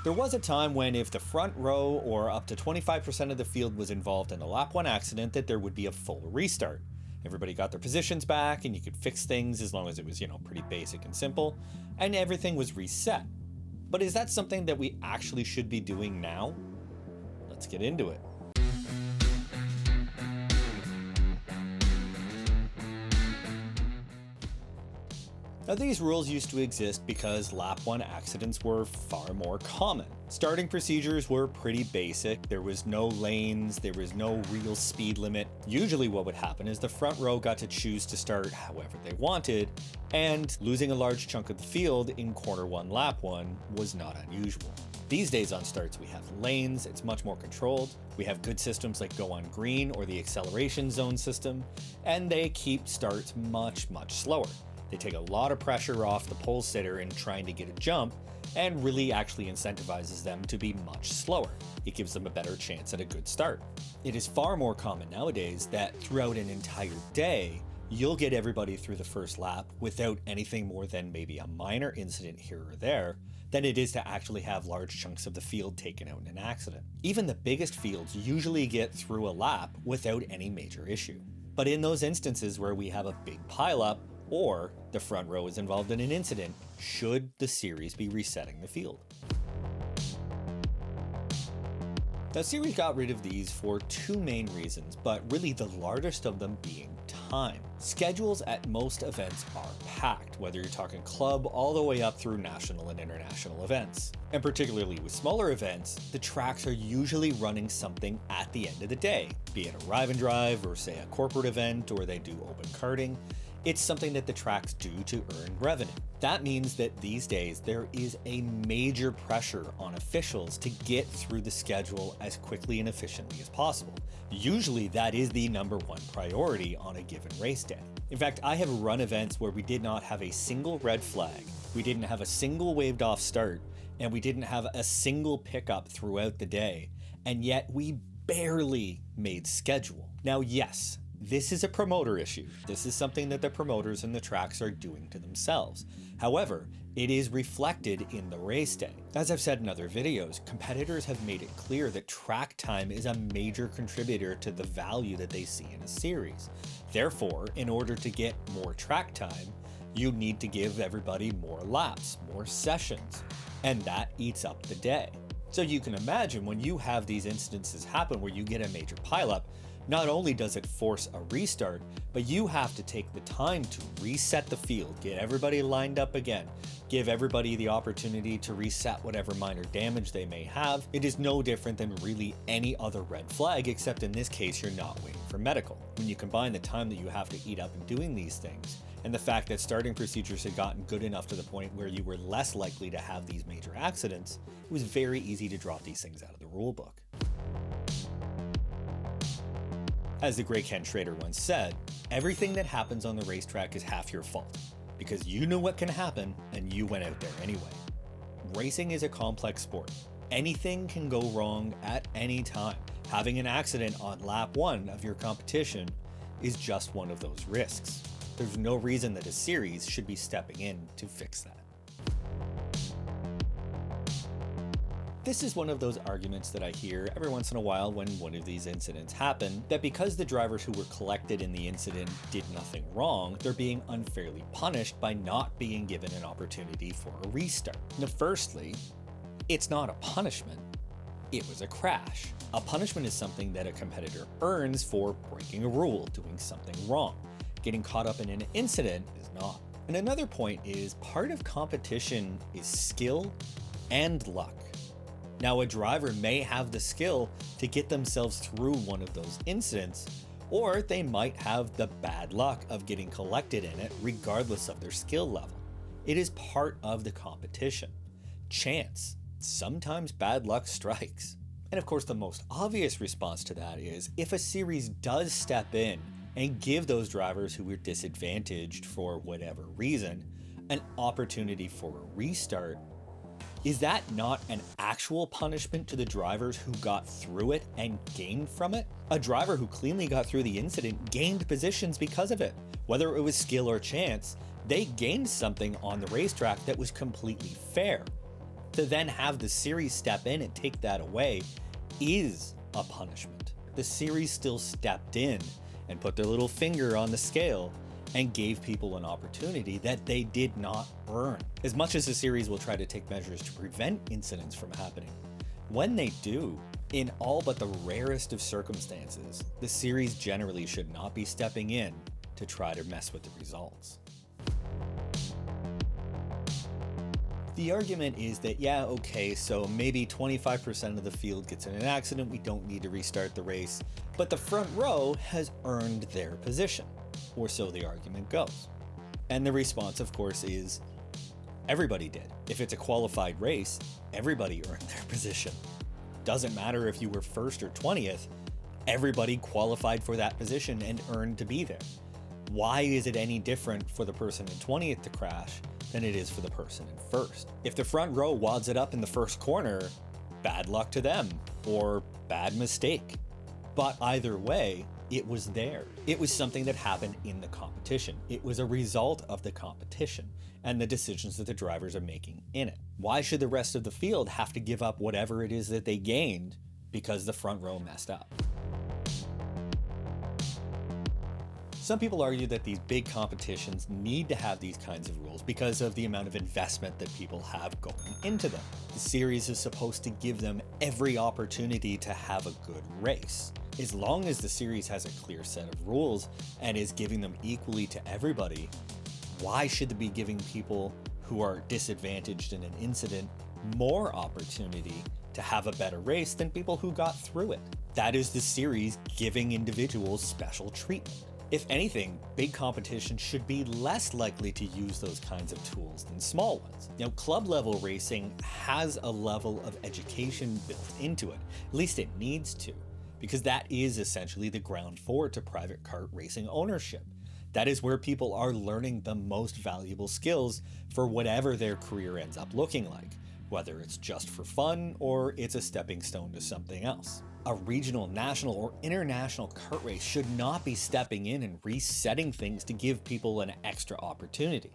There was a time when if the front row or up to 25% of the field was involved in a lap 1 accident, that there would be a full restart. Everybody got their positions back and you could fix things as long as it was, pretty basic and simple, and everything was reset. But is that something that we actually should be doing now? Let's get into it. Now, these rules used to exist because lap 1 accidents were far more common. Starting procedures were pretty basic. There was no lanes, there was no real speed limit. Usually what would happen is the front row got to choose to start however they wanted, and losing a large chunk of the field in corner 1, lap 1 was not unusual. These days on starts we have lanes, it's much more controlled. We have good systems like Go on Green or the acceleration zone system, and they keep starts much slower. They take a lot of pressure off the pole sitter in trying to get a jump and really actually incentivizes them to be much slower. It gives them a better chance at a good start. It is far more common nowadays that throughout an entire day, you'll get everybody through the first lap without anything more than maybe a minor incident here or there than it is to actually have large chunks of the field taken out in an accident. Even the biggest fields usually get through a lap without any major issue. But in those instances where we have a big pileup, or the front row is involved in an incident, should the series be resetting the field? The series got rid of these for two main reasons, but really the largest of them being time. Schedules at most events are packed, whether you're talking club all the way up through national and international events. And particularly with smaller events, the tracks are usually running something at the end of the day, be it a Rive and Drive or say a corporate event, or they do open karting. It's something that the tracks do to earn revenue. That means that these days there is a major pressure on officials to get through the schedule as quickly and efficiently as possible. Usually that is the number one priority on a given race day. In fact, I have run events where we did not have a single red flag, we didn't have a single waved off start, and we didn't have a single pickup throughout the day, and yet we barely made schedule. Now, yes, this is a promoter issue. This is something that the promoters and the tracks are doing to themselves. However, it is reflected in the race day. As I've said in other videos, competitors have made it clear that track time is a major contributor to the value that they see in a series. Therefore, in order to get more track time, you need to give everybody more laps, more sessions, and that eats up the day. So you can imagine when you have these instances happen where you get a major pileup, not only does it force a restart, but you have to take the time to reset the field, get everybody lined up again, give everybody the opportunity to reset whatever minor damage they may have. It is no different than really any other red flag, except in this case, you're not waiting for medical. When you combine the time that you have to eat up in doing these things, and the fact that starting procedures had gotten good enough to the point where you were less likely to have these major accidents, it was very easy to drop these things out of the rule book. As the great Ken Schrader once said, everything that happens on the racetrack is half your fault, because you knew what can happen and you went out there anyway. Racing is a complex sport. Anything can go wrong at any time. Having an accident on lap 1 of your competition is just one of those risks. There's no reason that a series should be stepping in to fix that. This is one of those arguments that I hear every once in a while when one of these incidents happen, that because the drivers who were collected in the incident did nothing wrong, they're being unfairly punished by not being given an opportunity for a restart. Now, firstly, it's not a punishment, it was a crash. A punishment is something that a competitor earns for breaking a rule, doing something wrong. Getting caught up in an incident is not. And another point is part of competition is skill and luck. Now, a driver may have the skill to get themselves through one of those incidents, or they might have the bad luck of getting collected in it regardless of their skill level. It is part of the competition. Chance. Sometimes bad luck strikes. And of course, the most obvious response to that is if a series does step in and give those drivers who were disadvantaged for whatever reason an opportunity for a restart, is that not an actual punishment to the drivers who got through it and gained from it? A driver who cleanly got through the incident gained positions because of it. Whether it was skill or chance, they gained something on the racetrack that was completely fair. To then have the series step in and take that away is a punishment. The series still stepped in and put their little finger on the scale and gave people an opportunity that they did not earn. As much as the series will try to take measures to prevent incidents from happening, when they do, in all but the rarest of circumstances, the series generally should not be stepping in to try to mess with the results. The argument is that, yeah, okay, so maybe 25% of the field gets in an accident, we don't need to restart the race, but the front row has earned their position, or so the argument goes. And the response, of course, is everybody did. If it's a qualified race, everybody earned their position. Doesn't matter if you were first or 20th, everybody qualified for that position and earned to be there. Why is it any different for the person in 20th to crash than it is for the person in first? If the front row wads it up in the first corner, bad luck to them, or bad mistake. But either way, it was there. It was something that happened in the competition. It was a result of the competition and the decisions that the drivers are making in it. Why should the rest of the field have to give up whatever it is that they gained because the front row messed up? Some people argue that these big competitions need to have these kinds of rules because of the amount of investment that people have going into them. The series is supposed to give them every opportunity to have a good race. As long as the series has a clear set of rules and is giving them equally to everybody, why should they be giving people who are disadvantaged in an incident more opportunity to have a better race than people who got through it? That is the series giving individuals special treatment. If anything, big competition should be less likely to use those kinds of tools than small ones. Now, club level racing has a level of education built into it. At least it needs to, because that is essentially the ground floor to private kart racing ownership. That is where people are learning the most valuable skills for whatever their career ends up looking like, whether it's just for fun or it's a stepping stone to something else. A regional, national, or international kart race should not be stepping in and resetting things to give people an extra opportunity.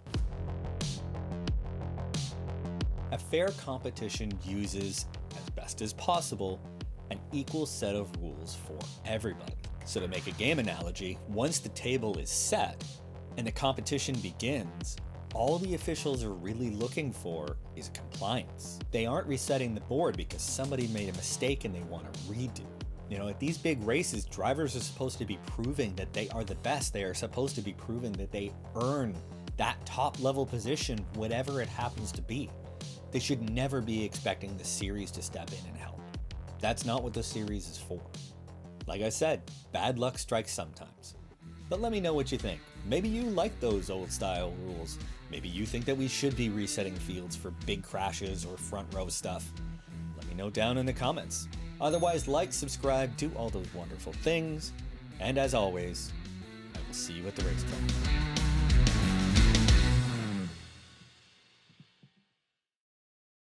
A fair competition uses, as best as possible, an equal set of rules for everybody. So to make a game analogy, once the table is set and the competition begins, all the officials are really looking for is compliance. They aren't resetting the board because somebody made a mistake and they want to redo. You know, at these big races, drivers are supposed to be proving that they are the best. They are supposed to be proving that they earn that top level position, whatever it happens to be. They should never be expecting the series to step in and help. That's not what the series is for. Like I said, bad luck strikes sometimes. But let me know what you think. Maybe you like those old style rules. Maybe you think that we should be resetting fields for big crashes or front row stuff. Let me know down in the comments. Otherwise, like, subscribe, do all those wonderful things. And as always, I will see you at the racetrack.